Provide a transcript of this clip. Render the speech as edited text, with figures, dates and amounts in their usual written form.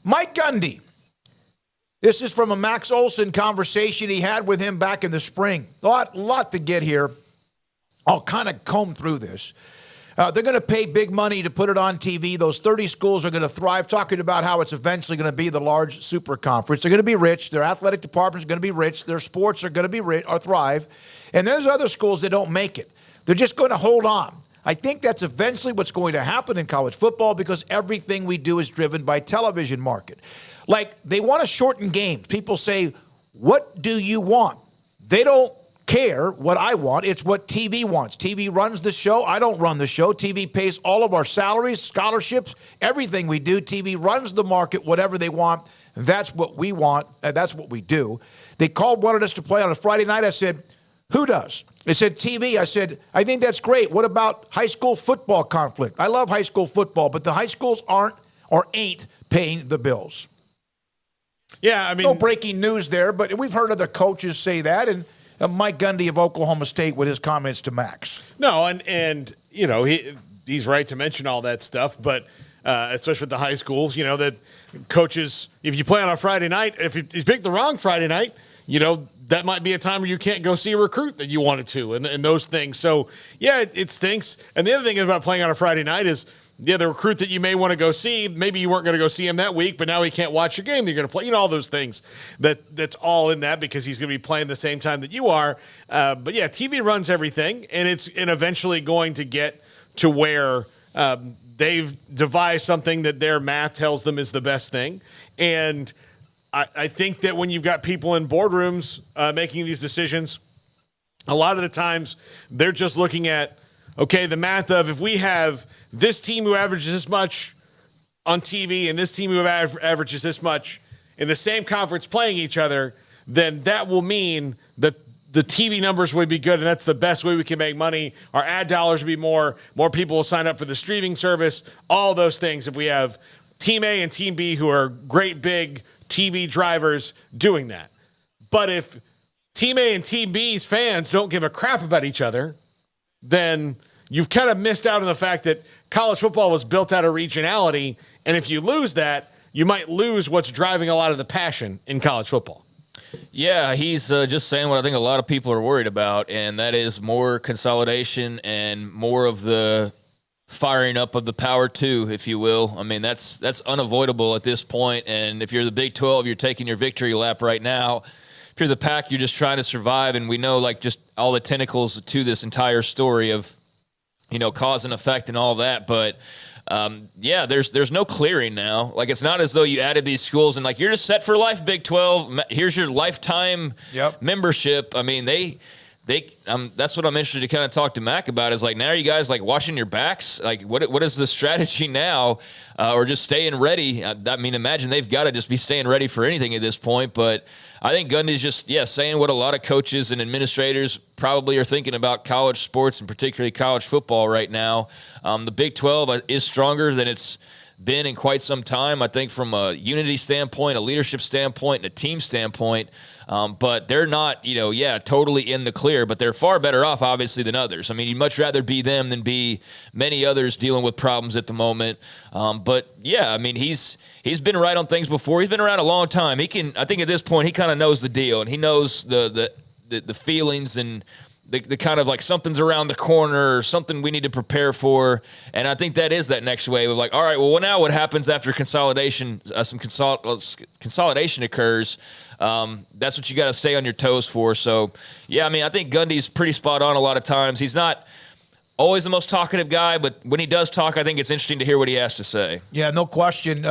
Mike Gundy. This is from a Max Olson conversation he had with him back in the spring. Lot to get here. I'll kind of comb through this. They're going to pay big money to put it on TV. Those 30 schools are going to thrive, talking about how it's eventually going to be the large super conference. They're going to be rich. Their athletic departments are going to be rich. Their sports are going to be rich or thrive. And there's other schools that don't make it. They're just going to hold on. I think that's eventually what's going to happen in college football because everything we do is driven by television market. Like, they want to shorten games. People say, what do you want? They don't care what I want. It's what TV wants. TV runs the show. I don't run the show. TV pays all of our salaries, scholarships, everything we do. TV runs the market, whatever they want. That's what we want. That's what we do. They wanted us to play on a Friday night. I said, who does? They said TV. I said, I think that's great. What about high school football conflict? I love high school football, but the high schools aren't or ain't paying the bills. Yeah, I mean, no breaking news there, but we've heard other coaches say that, and Mike Gundy of Oklahoma State with his comments to Max. No, and you know, he's right to mention all that stuff, but especially with the high schools, you know, that coaches, if you play on a Friday night, if you pick the wrong Friday night, you know, that might be a time where you can't go see a recruit that you wanted to, and those things. So, yeah, it stinks. And the other thing about playing on a Friday night is, yeah, the recruit that you may want to go see, maybe you weren't going to go see him that week, but now he can't watch your game. You're going to play, you know, all those things. That's all in that because he's going to be playing the same time that you are. But, yeah, TV runs everything, and it's eventually going to get to where they've devised something that their math tells them is the best thing. And I think that when you've got people in boardrooms making these decisions, a lot of the times they're just looking at, okay, the math of if we have this team who averages this much on TV and this team who averages this much in the same conference playing each other, then that will mean that the TV numbers would be good, and that's the best way we can make money. Our ad dollars will be more people will sign up for the streaming service, all those things if we have Team A and Team B who are great big TV drivers doing that. But if Team A and Team B's fans don't give a crap about each other, then you've kind of missed out on the fact that college football was built out of regionality, and if you lose that, you might lose what's driving a lot of the passion in college football. Yeah, he's just saying what I think a lot of people are worried about, and that is more consolidation and more of the firing up of the power two, if you will. I mean, that's unavoidable at this point, and if you're the Big 12, you're taking your victory lap right now. If you're the Pac, you're just trying to survive, and we know like just all the tentacles to this entire story of, you know, cause and effect and all that. But yeah, there's no clearing now. Like, it's not as though you added these schools and like you're just set for life, Big 12. Here's your lifetime membership. I mean, they that's what I'm interested to kind of talk to Mac about is like, now are you guys like watching your backs? Like what is the strategy now? Or just staying ready? I mean, imagine they've got to just be staying ready for anything at this point. But I think Gundy's just, saying what a lot of coaches and administrators probably are thinking about college sports and particularly college football right now. The Big 12 is stronger than it's been in quite some time, I think, from a unity standpoint, a leadership standpoint, and a team standpoint. But they're not, totally in the clear, but they're far better off, obviously, than others. I mean, you'd much rather be them than be many others dealing with problems at the moment. But yeah, I mean, he's been right on things before. He's been around a long time. I think at this point, he kind of knows the deal, and he knows the feelings and the kind of like something's around the corner or something we need to prepare for. And I think that is that next wave of like, all right, well, now what happens after consolidation, some consolidation occurs. That's what you got to stay on your toes for. So, yeah, I mean, I think Gundy's pretty spot on a lot of times. He's not always the most talkative guy, but when he does talk, I think it's interesting to hear what he has to say. Yeah, no question.